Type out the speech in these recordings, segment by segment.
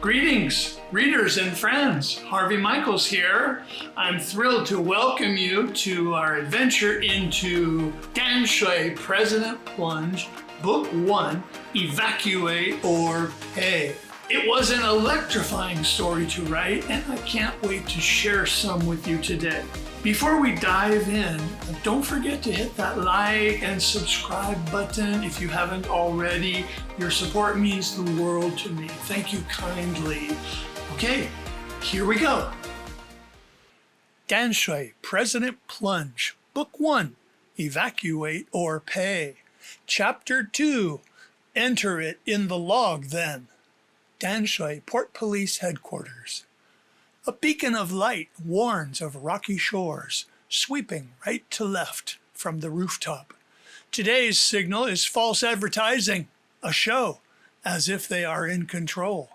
Greetings, readers and friends. Harvey Michaels here. I'm thrilled to welcome you to our adventure into Danshui, President Plunge, Book 1, Evacuate or Pay. It was an electrifying story to write, and I can't wait to share some with you today. Before we dive in, don't forget to hit that like and subscribe button if you haven't already. Your support means the world to me. Thank you kindly. Okay, here we go. Danshui, President Plunge, Book 1, Evacuate or Pay. Chapter 2, Enter it in the log then. Danshui, Port Police Headquarters. A beacon of light warns of rocky shores, sweeping right to left from the rooftop. Today's signal is false advertising, a show, as if they are in control.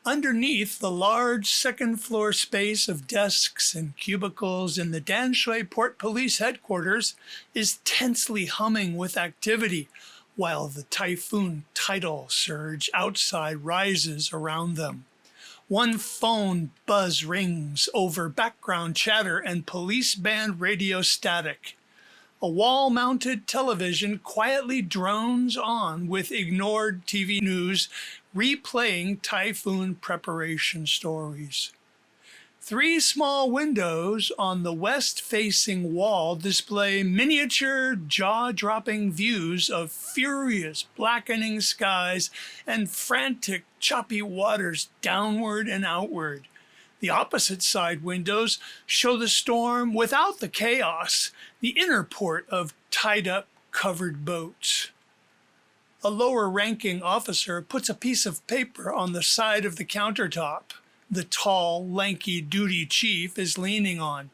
Underneath the large second-floor space of desks and cubicles in the Danshui Port Police Headquarters is tensely humming with activity, while the typhoon tidal surge outside rises around them. One phone buzz rings over background chatter and police band radio static. A wall-mounted television quietly drones on with ignored TV news, replaying typhoon preparation stories. 3 small windows on the west-facing wall display miniature, jaw-dropping views of furious, blackening skies and frantic, choppy waters downward and outward. The opposite side windows show the storm without the chaos, the inner port of tied-up, covered boats. A lower-ranking officer puts a piece of paper on the side of the countertop the tall, lanky duty chief is leaning on.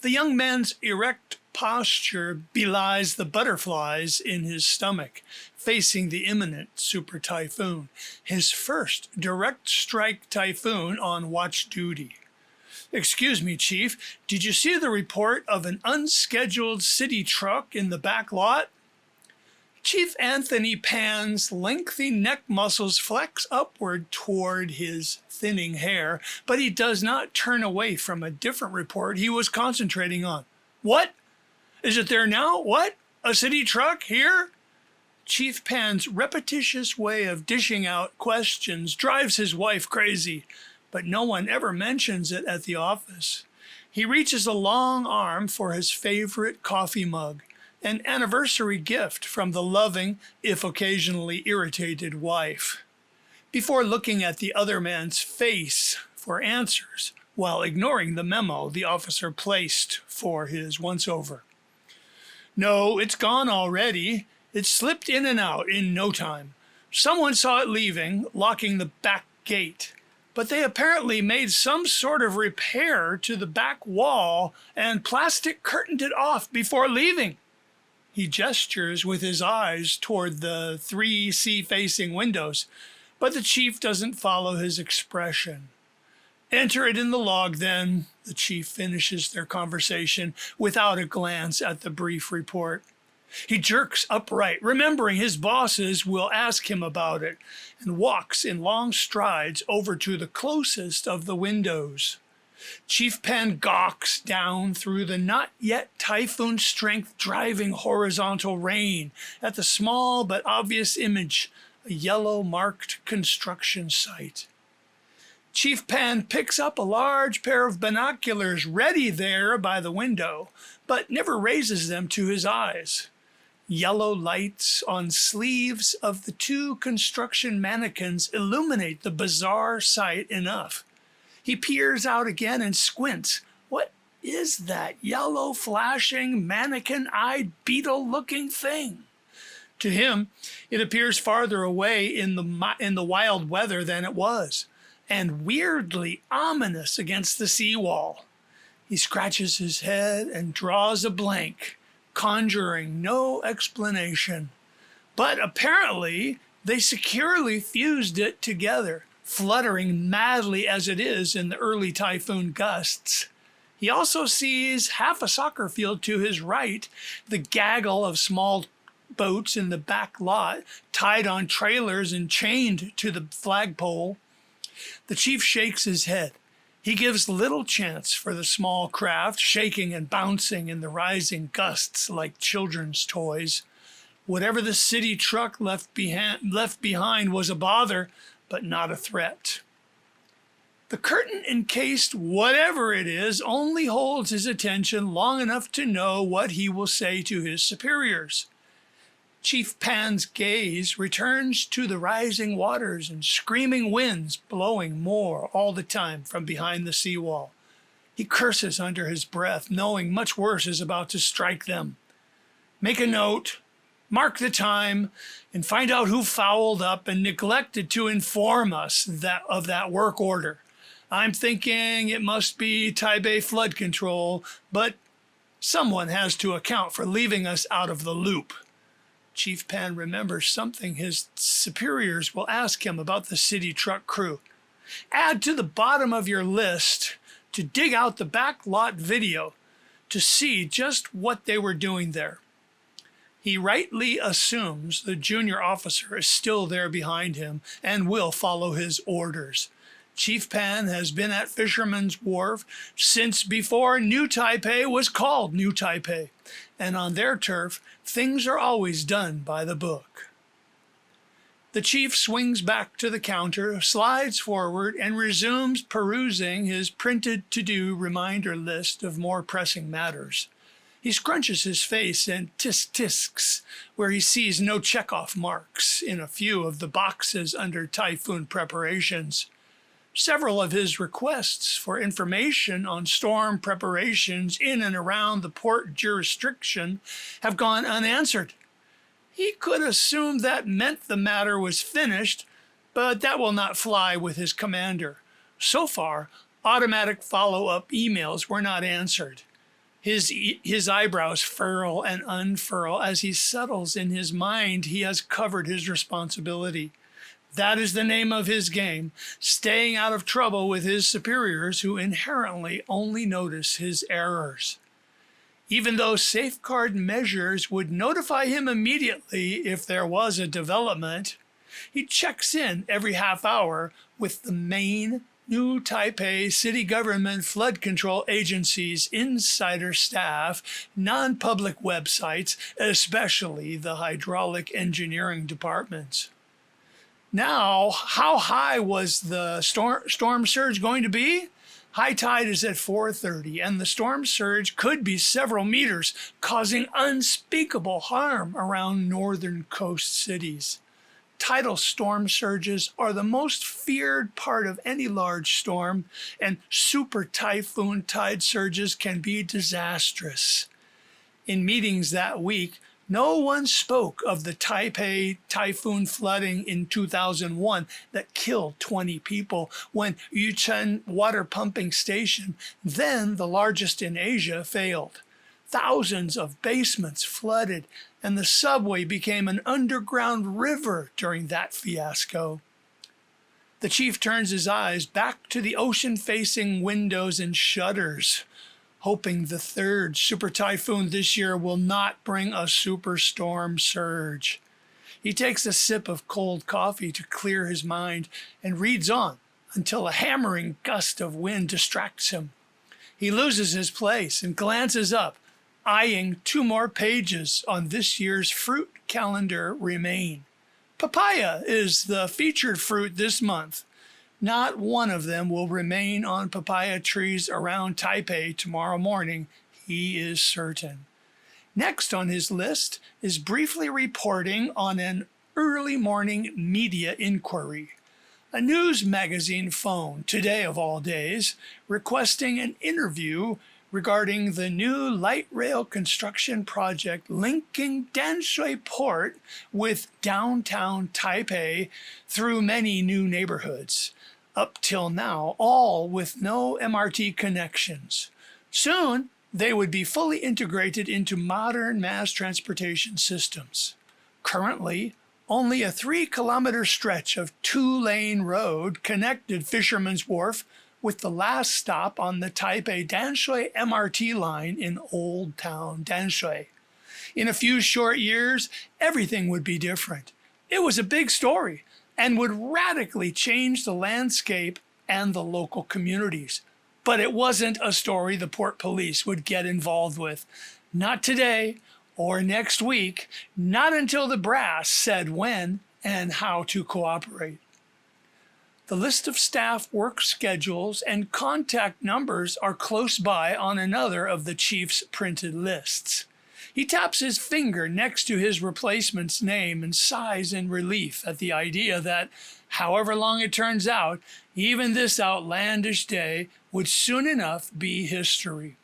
The young man's erect posture belies the butterflies in his stomach, facing the imminent super typhoon, his first direct strike typhoon on watch duty. "Excuse me, Chief, did you see the report of an unscheduled city truck in the back lot?" Chief Anthony Pan's lengthy neck muscles flex upward toward his thinning hair, but he does not turn away from a different report he was concentrating on. "What? Is it there now? What? A city truck here?" Chief Pan's repetitious way of dishing out questions drives his wife crazy, but no one ever mentions it at the office. He reaches a long arm for his favorite coffee mug, an anniversary gift from the loving, if occasionally irritated, wife. Before looking at the other man's face for answers, while ignoring the memo the officer placed for his once-over. "No, it's gone already. It slipped in and out in no time. Someone saw it leaving, locking the back gate. But they apparently made some sort of repair to the back wall and plastic curtained it off before leaving." He gestures with his eyes toward the 3 sea-facing windows, but the chief doesn't follow his expression. "Enter it in the log, then," the chief finishes their conversation without a glance at the brief report. He jerks upright, remembering his bosses will ask him about it, and walks in long strides over to the closest of the windows. Chief Pan gawks down through the not yet typhoon strength driving horizontal rain at the small but obvious image, a yellow marked construction site. Chief Pan picks up a large pair of binoculars ready there by the window, but never raises them to his eyes. Yellow lights on sleeves of the 2 construction mannequins illuminate the bizarre sight enough. He peers out again and squints. What is that yellow, flashing, mannequin-eyed, beetle-looking thing? To him, it appears farther away in the wild weather than it was, and weirdly ominous against the seawall. He scratches his head and draws a blank, conjuring no explanation. But apparently, they securely fused it together, fluttering madly as it is in the early typhoon gusts. He also sees half a soccer field to his right, the gaggle of small boats in the back lot, tied on trailers and chained to the flagpole. The chief shakes his head. He gives little chance for the small craft, shaking and bouncing in the rising gusts like children's toys. Whatever the city truck left behind was a bother, but not a threat. The curtain encased whatever it is only holds his attention long enough to know what he will say to his superiors. Chief Pan's gaze returns to the rising waters and screaming winds blowing more all the time from behind the seawall. He curses under his breath, knowing much worse is about to strike them. Make a note, mark the time, and find out who fouled up and neglected to inform us of that work order. I'm thinking it must be Taipei flood control, but someone has to account for leaving us out of the loop. Chief Pan remembers something his superiors will ask him about the city truck crew. Add to the bottom of your list to dig out the back lot video to see just what they were doing there. He rightly assumes the junior officer is still there behind him and will follow his orders. Chief Pan has been at Fisherman's Wharf since before New Taipei was called New Taipei, and on their turf, things are always done by the book. The chief swings back to the counter, slides forward, and resumes perusing his printed to-do reminder list of more pressing matters. He scrunches his face and tisk-tisks where he sees no check-off marks in a few of the boxes under typhoon preparations. Several of his requests for information on storm preparations in and around the port jurisdiction have gone unanswered. He could assume that meant the matter was finished, but that will not fly with his commander. So far, automatic follow-up emails were not answered. His eyebrows furl and unfurl as he settles in his mind he has covered his responsibility. That is the name of his game, staying out of trouble with his superiors who inherently only notice his errors. Even though safeguard measures would notify him immediately if there was a development, he checks in every half hour with the main New Taipei city government flood control agency's insider staff, non-public websites, especially the hydraulic engineering departments. Now, how high was the storm surge going to be? High tide is at 4:30, and the storm surge could be several meters, causing unspeakable harm around northern coast cities. Tidal storm surges are the most feared part of any large storm, and super typhoon tide surges can be disastrous. In meetings that week, no one spoke of the Taipei typhoon flooding in 2001 that killed 20 people when Yuchen water pumping station, then the largest in Asia, failed. Thousands of basements flooded, and the subway became an underground river during that fiasco. The chief turns his eyes back to the ocean-facing windows and shudders, hoping the third super typhoon this year will not bring a superstorm surge. He takes a sip of cold coffee to clear his mind and reads on until a hammering gust of wind distracts him. He loses his place and glances up, eyeing 2 more pages on this year's fruit calendar remain. Papaya is the featured fruit this month. Not one of them will remain on papaya trees around Taipei tomorrow morning, he is certain. Next on his list is briefly reporting on an early morning media inquiry. A news magazine phoned, today of all days, requesting an interview regarding the new light rail construction project linking Danshui port with downtown Taipei through many new neighborhoods. Up till now, all with no MRT connections. Soon, they would be fully integrated into modern mass transportation systems. Currently, only a 3-kilometer stretch of 2-lane road connected Fisherman's Wharf with the last stop on the Taipei-Danshui MRT line in Old Town Danshui. In a few short years, everything would be different. It was a big story. and would radically change the landscape and the local communities. But it wasn't a story the port police would get involved with. Not today or next week, not until the brass said when and how to cooperate. The list of staff work schedules and contact numbers are close by on another of the chief's printed lists. He taps his finger next to his replacement's name and sighs in relief at the idea that, however long it turns out, even this outlandish day would soon enough be history.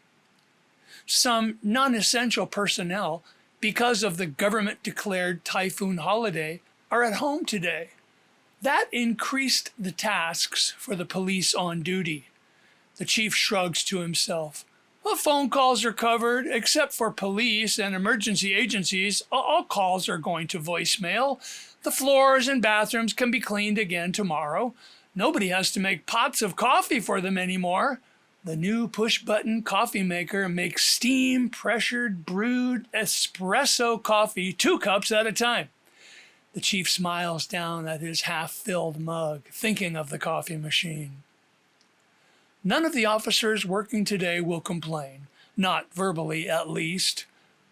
Some non-essential personnel, because of the government-declared typhoon holiday, are at home today. That increased the tasks for the police on duty. The chief shrugs to himself. Well, phone calls are covered, except for police and emergency agencies. All calls are going to voicemail. The floors and bathrooms can be cleaned again tomorrow. Nobody has to make pots of coffee for them anymore. The new push-button coffee maker makes steam-pressured brewed espresso coffee 2 cups at a time. The chief smiles down at his half-filled mug, thinking of the coffee machine. None of the officers working today will complain, not verbally at least,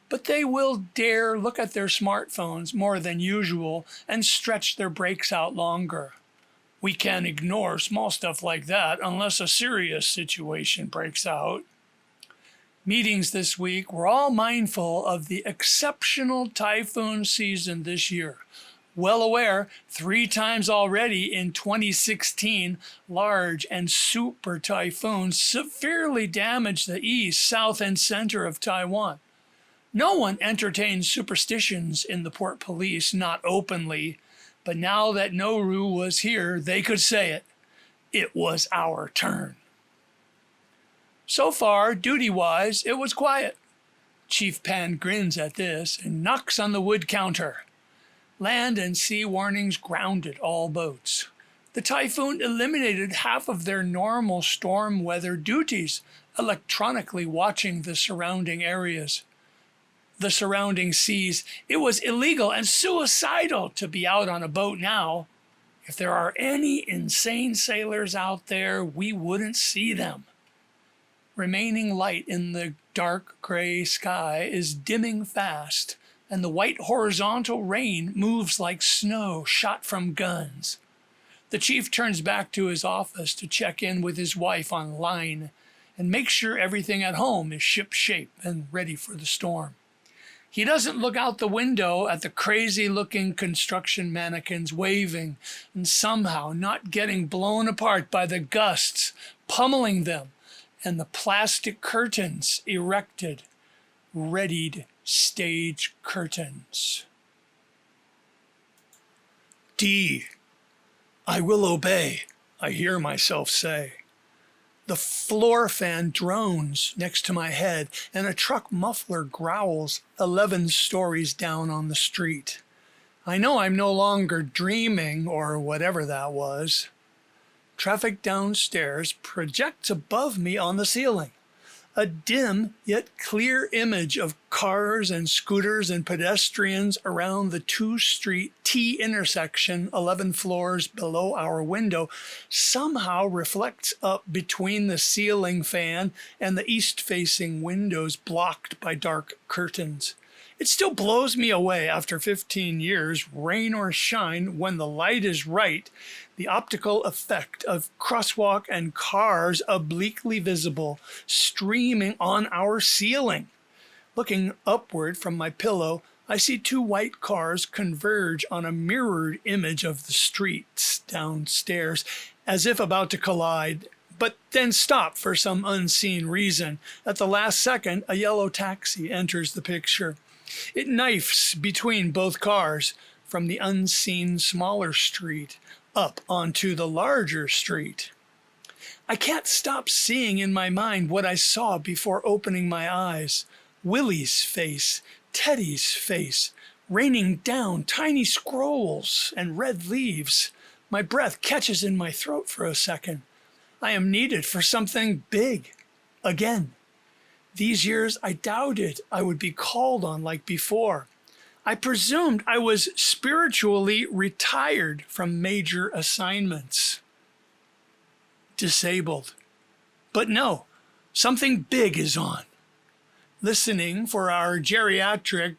but they will dare look at their smartphones more than usual and stretch their breaks out longer. We can't ignore small stuff like that unless a serious situation breaks out. Meetings this week were all mindful of the exceptional typhoon season this year. Well aware, 3 times already in 2016, large and super typhoons severely damaged the east, south, and center of Taiwan. No one entertains superstitions in the port police, not openly, but now that Noru was here, they could say it. It was our turn. So far, duty-wise, it was quiet. Chief Pan grins at this and knocks on the wood counter. Land and sea warnings grounded all boats. The typhoon eliminated half of their normal storm weather duties, electronically watching the surrounding areas. The surrounding seas. It was illegal and suicidal to be out on a boat now. If there are any insane sailors out there, we wouldn't see them. Remaining light in the dark gray sky is dimming fast, and the white horizontal rain moves like snow shot from guns. The chief turns back to his office to check in with his wife on line and make sure everything at home is ship-shape and ready for the storm. He doesn't look out the window at the crazy-looking construction mannequins waving and somehow not getting blown apart by the gusts pummeling them, and the plastic curtains erected, readied stage curtains. D. I will obey, I hear myself say. The floor fan drones next to my head, and a truck muffler growls 11 stories down on the street. I know I'm no longer dreaming, or whatever that was. Traffic downstairs projects above me on the ceiling. A dim yet clear image of cars and scooters and pedestrians around the 2-street T intersection 11 floors below our window somehow reflects up between the ceiling fan and the east-facing windows blocked by dark curtains. It still blows me away after 15 years, rain or shine, when the light is right, the optical effect of crosswalk and cars obliquely visible, streaming on our ceiling. Looking upward from my pillow, I see 2 white cars converge on a mirrored image of the streets downstairs, as if about to collide, but then stop for some unseen reason. At the last second, a yellow taxi enters the picture. It knifes between both cars from the unseen smaller street up onto the larger street. I can't stop seeing in my mind what I saw before opening my eyes. Willie's face, Teddy's face, raining down tiny scrolls and red leaves. My breath catches in my throat for a second. I am needed for something big. Again. These years I doubted I would be called on like before. I presumed I was spiritually retired from major assignments. Disabled. But no, something big is on. Listening for our geriatric,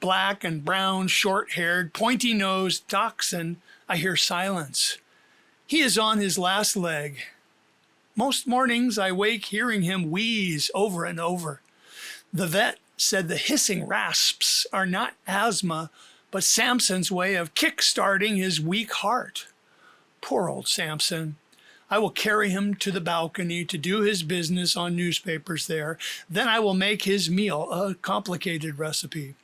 black and brown, short-haired, pointy-nosed dachshund, I hear silence. He is on his last leg. Most mornings I wake hearing him wheeze over and over. The vet said the hissing rasps are not asthma, but Samson's way of kick-starting his weak heart. Poor old Samson. I will carry him to the balcony to do his business on newspapers there. Then I will make his meal, a complicated recipe.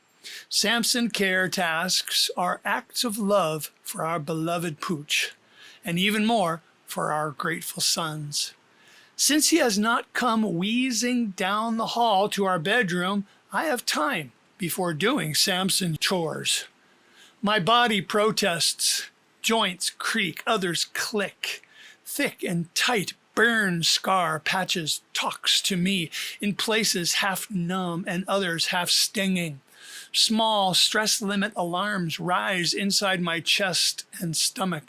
Samson care tasks are acts of love for our beloved Pooch, and even more for our grateful sons. Since he has not come wheezing down the hall to our bedroom, I have time before doing Samson chores. My body protests. Joints creak, others click. Thick and tight burn scar patches talks to me, in places half numb and others half stinging. Small stress limit alarms rise inside my chest and stomach.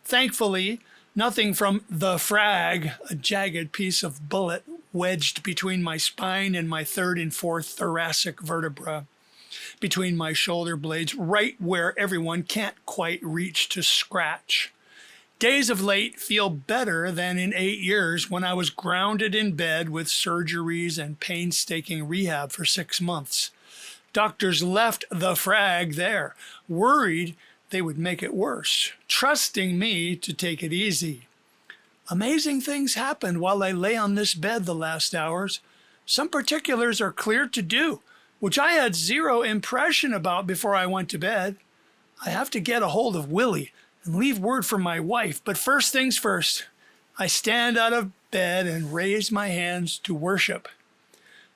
Thankfully, nothing from the frag, a jagged piece of bullet wedged between my spine and my third and fourth thoracic vertebra, between my shoulder blades, right where everyone can't quite reach to scratch. Days of late feel better than in 8 years when I was grounded in bed with surgeries and painstaking rehab for 6 months. Doctors left the frag there, worried they would make it worse, trusting me to take it easy. Amazing things happened while I lay on this bed the last hours. Some particulars are clear to do, which I had zero impression about before I went to bed. I have to get a hold of Willie and leave word for my wife, but first things first, I stand out of bed and raise my hands to worship.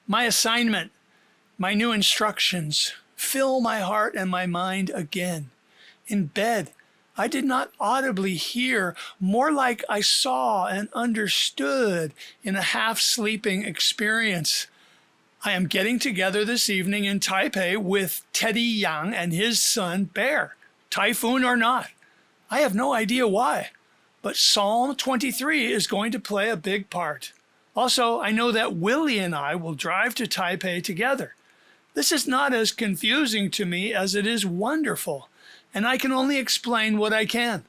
My assignment, my new instructions, fill my heart and my mind again. In bed, I did not audibly hear, more like I saw and understood in a half-sleeping experience. I am getting together this evening in Taipei with Teddy Yang and his son Bear, typhoon or not. I have no idea why, but Psalm 23 is going to play a big part. Also, I know that Willie and I will drive to Taipei together. This is not as confusing to me as it is wonderful, and I can only explain what I can.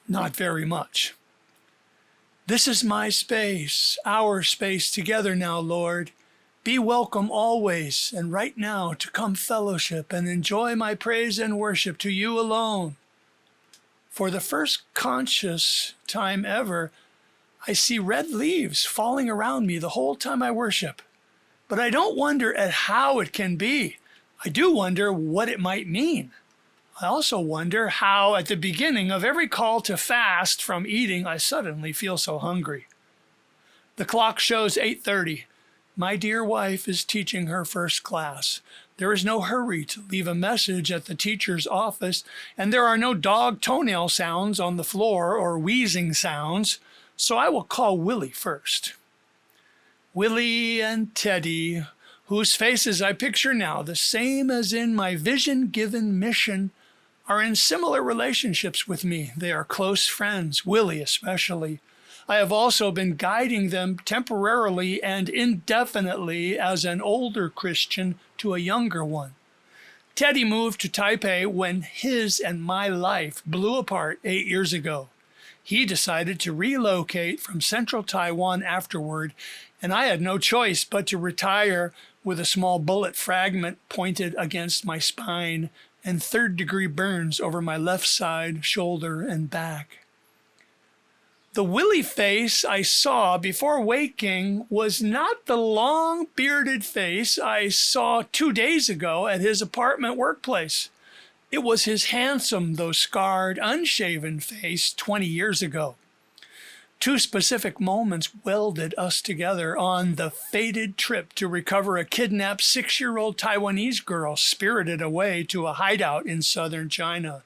Not very much. This is my space, our space together now, Lord. Be welcome always and right now to come fellowship and enjoy my praise and worship to you alone. For the first conscious time ever, I see red leaves falling around me the whole time I worship. But I don't wonder at how it can be. I do wonder what it might mean. I also wonder how at the beginning of every call to fast from eating, I suddenly feel so hungry. The clock shows 8:30. My dear wife is teaching her first class. There is no hurry to leave a message at the teacher's office, and there are no dog toenail sounds on the floor or wheezing sounds, so I will call Willie first. Willie and Teddy, whose faces I picture now, the same as in my vision-given mission, are in similar relationships with me. They are close friends, Willie especially. I have also been guiding them temporarily and indefinitely as an older Christian to a younger one. Teddy moved to Taipei when his and my life blew apart 8 years ago. He decided to relocate from central Taiwan afterward, and I had no choice but to retire with a small bullet fragment pointed against my spine and third-degree burns over my left side, shoulder, and back. The Willie face I saw before waking was not the long, bearded face I saw 2 days ago at his apartment workplace. It was his handsome, though scarred, unshaven face 20 years ago. 2 specific moments welded us together on the fated trip to recover a kidnapped 6-year-old Taiwanese girl spirited away to a hideout in southern China.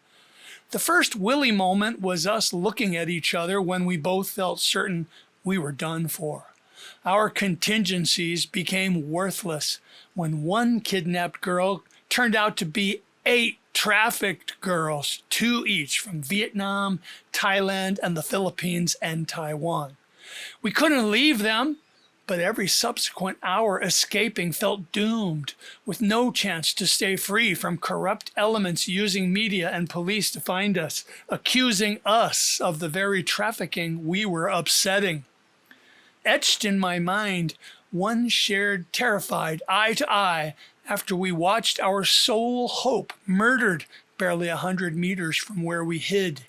The first Willie moment was us looking at each other when we both felt certain we were done for. Our contingencies became worthless when one kidnapped girl turned out to be 8 trafficked girls, 2 each from Vietnam, Thailand, and the Philippines and Taiwan. We couldn't leave them, but every subsequent hour escaping felt doomed, with no chance to stay free from corrupt elements using media and police to find us, accusing us of the very trafficking we were upsetting. Etched in my mind, one shared terrified eye to eye after we watched our sole hope murdered barely 100 meters from where we hid.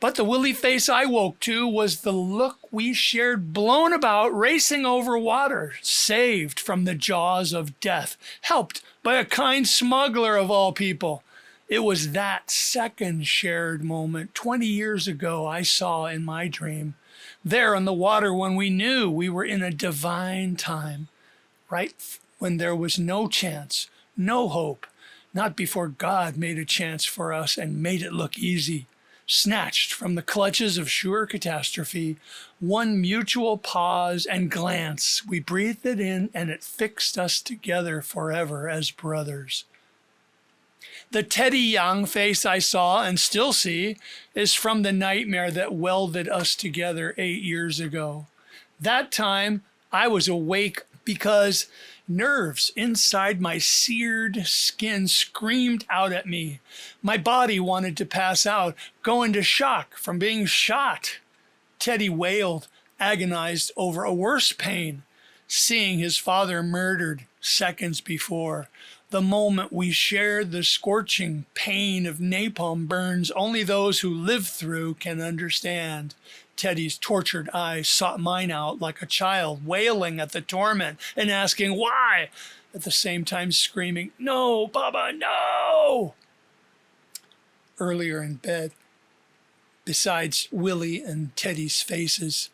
But the willy face I woke to was the look we shared, blown about, racing over water, saved from the jaws of death, helped by a kind smuggler of all people. It was that second shared moment 20 years ago I saw in my dream, there on the water when we knew we were in a divine time, right when there was no chance, no hope, not before God made a chance for us and made it look easy. Snatched from the clutches of sure catastrophe, one mutual pause and glance, we breathed it in and it fixed us together forever as brothers. The Teddy Yang face I saw and still see is from the nightmare that welded us together 8 years ago. That time I was awake because nerves inside my seared skin screamed out at me. My body wanted to pass out, go into shock from being shot. Teddy wailed, agonized over a worse pain, seeing his father murdered seconds before. The moment we shared the scorching pain of napalm burns only those who live through can understand. Teddy's tortured eyes sought mine out like a child, wailing at the torment and asking why, at the same time screaming, "No, Baba, no!" Earlier in bed, besides Willie and Teddy's faces,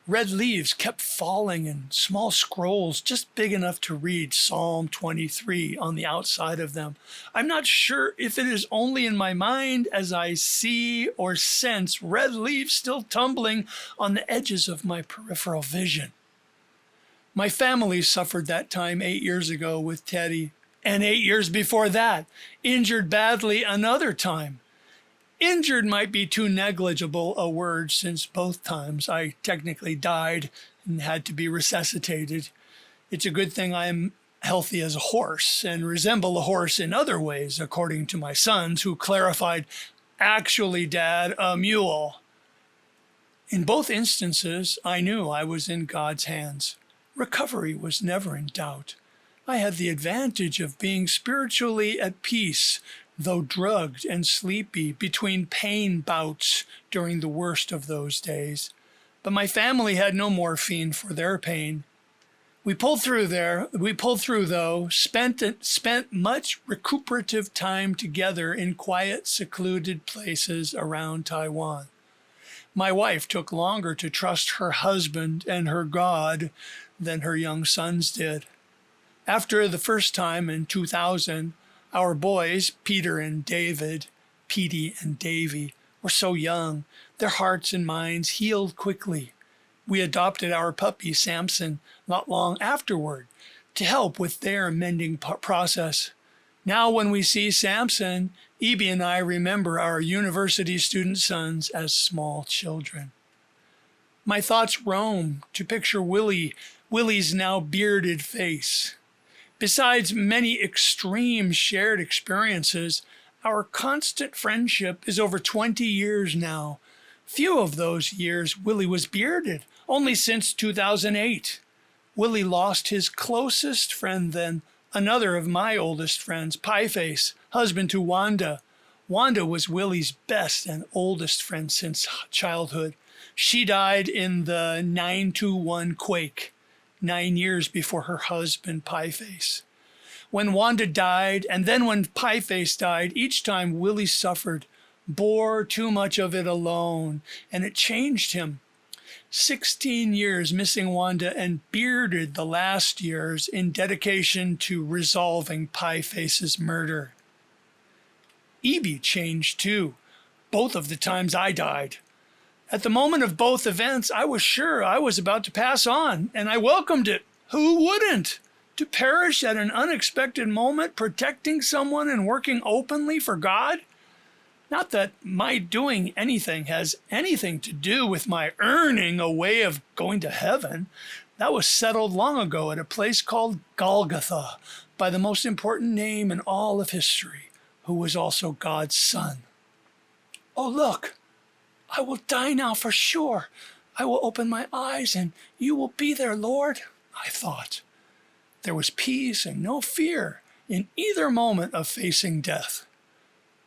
red leaves kept falling in small scrolls just big enough to read Psalm 23 on the outside of them. I'm not sure if it is only in my mind as I see or sense red leaves still tumbling on the edges of my peripheral vision. My family suffered that time 8 years ago with Teddy, and 8 years before that, injured badly another time. Injured might be too negligible a word, since both times I technically died and had to be resuscitated. It's a good thing I am healthy as a horse and resemble a horse in other ways, according to my sons, who clarified, "Actually, Dad, a mule." In both instances, I knew I was in God's hands. Recovery was never in doubt. I had the advantage of being spiritually at peace, though drugged and sleepy between pain bouts during the worst of those days. But my family had no morphine for their pain. We pulled through though, spent much recuperative time together in quiet, secluded places around Taiwan. My wife took longer to trust her husband and her God than her young sons did. After the first time in 2000, our boys, Peter and David, Petey and Davy, were so young, their hearts and minds healed quickly. We adopted our puppy, Samson, not long afterward to help with their mending process. Now when we see Samson, Evie and I remember our university student sons as small children. My thoughts roam to picture Willie's now bearded face. Besides many extreme shared experiences, our constant friendship is over 20 years now. Few of those years Willie was bearded, only since 2008. Willie lost his closest friend then, another of my oldest friends, Pieface, husband to Wanda. Wanda was Willie's best and oldest friend since childhood. She died in the 9/21 quake, 9 years before her husband, Pieface. When Wanda died, and then when Pieface died, each time Willie suffered, bore too much of it alone, and it changed him. 16 years missing Wanda and bearded the last years in dedication to resolving Pieface's murder. Evie changed too, both of the times I died. At the moment of both events, I was sure I was about to pass on, and I welcomed it. Who wouldn't? To perish at an unexpected moment, protecting someone and working openly for God? Not that my doing anything has anything to do with my earning a way of going to heaven. That was settled long ago at a place called Golgotha by the most important name in all of history, who was also God's son. Oh, look, I will die now for sure. I will open my eyes and you will be there, Lord, I thought. There was peace and no fear in either moment of facing death.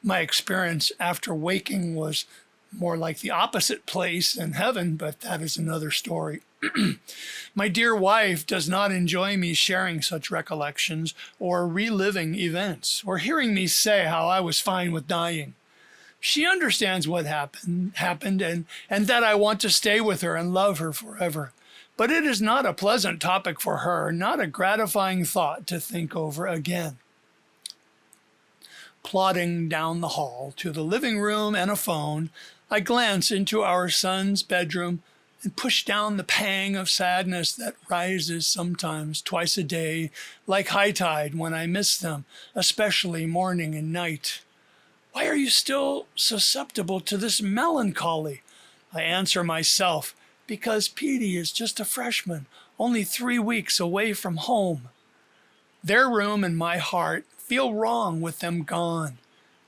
My experience after waking was more like the opposite place in heaven, but that is another story. My dear wife does not enjoy me sharing such recollections or reliving events or hearing me say how I was fine with dying. She understands what happened and that I want to stay with her and love her forever. But it is not a pleasant topic for her, not a gratifying thought to think over again. Plodding down the hall to the living room and a phone, I glance into our son's bedroom and push down the pang of sadness that rises sometimes twice a day, like high tide when I miss them, especially morning and night. Why are you still susceptible to this melancholy? I answer myself, because Petey is just a freshman, only 3 weeks away from home. Their room and my heart feel wrong with them gone.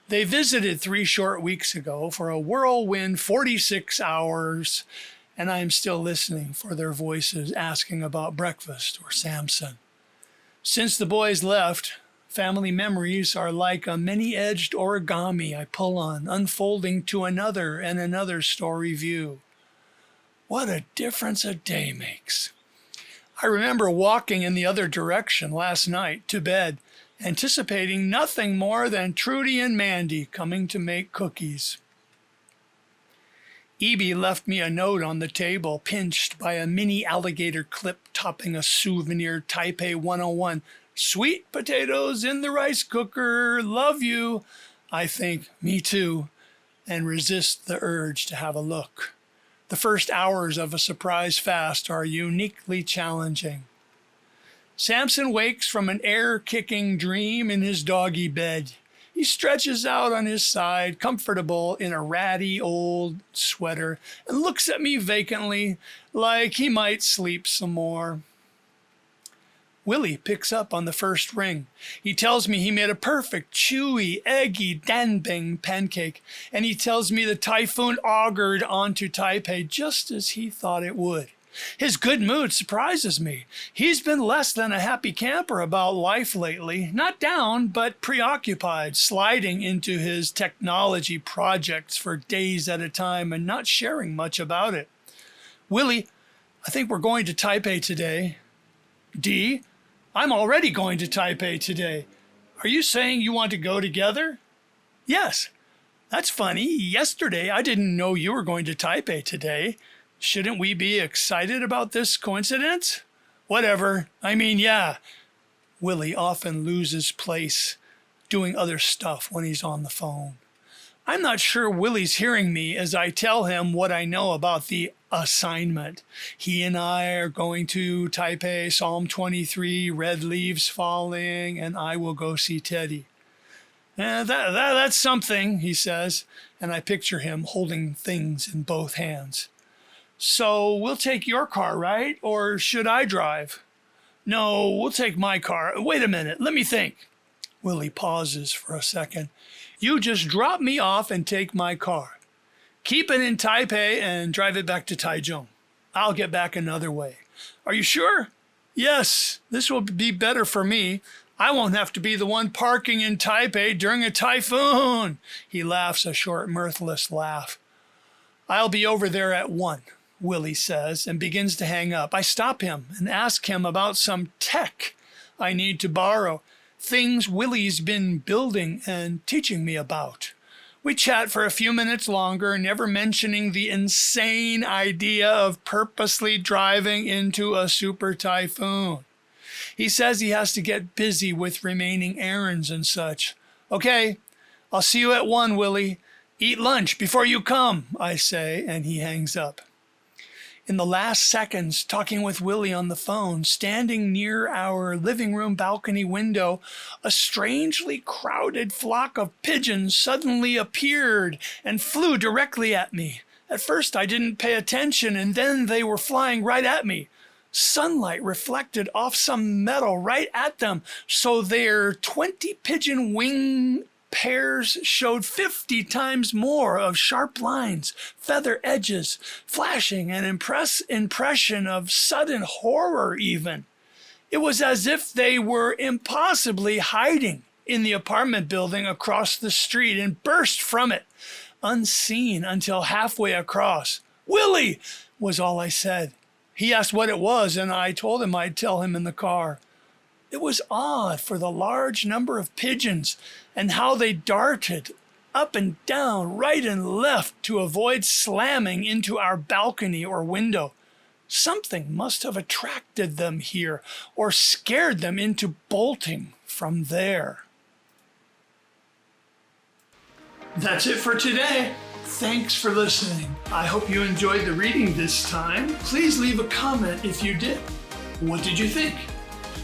They visited 3 short weeks ago for a whirlwind 46 hours, and I am still listening for their voices asking about breakfast or Samson. Since the boys left, family memories are like a many-edged origami I pull on, unfolding to another and another story view. What a difference a day makes. I remember walking in the other direction last night to bed, anticipating nothing more than Trudy and Mandy coming to make cookies. Evie left me a note on the table, pinched by a mini alligator clip topping a souvenir Taipei 101. Sweet potatoes in the rice cooker, love you. I think, me too, and resist the urge to have a look. The first hours of a surprise fast are uniquely challenging. Samson wakes from an air-kicking dream in his doggy bed. He stretches out on his side, comfortable in a ratty old sweater, and looks at me vacantly, like he might sleep some more. Willie picks up on the first ring. He tells me he made a perfect, chewy, eggy danbing pancake, and he tells me the typhoon augured onto Taipei just as he thought it would. His good mood surprises me. He's been less than a happy camper about life lately, not down, but preoccupied, sliding into his technology projects for days at a time and not sharing much about it. Willie, I think we're going to Taipei today. Dee, I'm already going to Taipei today. Are you saying you want to go together? Yes. That's funny. Yesterday, I didn't know you were going to Taipei today. Shouldn't we be excited about this coincidence? Whatever. I mean, yeah. Willie often loses place doing other stuff when he's on the phone. I'm not sure Willie's hearing me as I tell him what I know about the assignment. He and I are going to Taipei, Psalm 23, red leaves falling, and I will go see Teddy. That's something, he says, and I picture him holding things in both hands. So we'll take your car, right? Or should I drive? No, we'll take my car. Wait a minute, let me think. Willie pauses for a second. You just drop me off and take my car. Keep it in Taipei and drive it back to Taichung. I'll get back another way. Are you sure? Yes, this will be better for me. I won't have to be the one parking in Taipei during a typhoon. He laughs a short, mirthless laugh. I'll be over there at 1. Willie says, and begins to hang up. I stop him and ask him about some tech I need to borrow, things Willie's been building and teaching me about. We chat for a few minutes longer, never mentioning the insane idea of purposely driving into a super typhoon. He says he has to get busy with remaining errands and such. Okay, I'll see you at 1, Willie. Eat lunch before you come, I say, and he hangs up. In the last seconds, talking with Willie on the phone, standing near our living room balcony window, a strangely crowded flock of pigeons suddenly appeared and flew directly at me. At first I didn't pay attention, and then they were flying right at me. Sunlight reflected off some metal right at them, so their 20 pigeon wing pairs showed 50 times more of sharp lines, feather edges, flashing an impression of sudden horror even. It was as if they were impossibly hiding in the apartment building across the street and burst from it, unseen until halfway across. "Willie!" was all I said. He asked what it was, and I told him I'd tell him in the car. It was odd for the large number of pigeons and how they darted up and down, right and left to avoid slamming into our balcony or window. Something must have attracted them here or scared them into bolting from there. That's it for today. Thanks for listening. I hope you enjoyed the reading this time. Please leave a comment if you did. What did you think?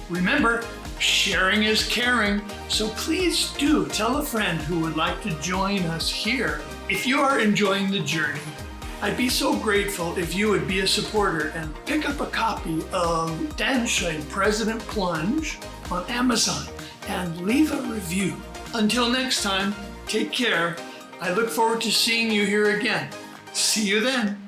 Remember, sharing is caring, so please do tell a friend who would like to join us here. If you are enjoying the journey, I'd be so grateful if you would be a supporter and pick up a copy of Danshui President Plunge on Amazon and leave a review. Until next time, take care. I look forward to seeing you here again. See you then.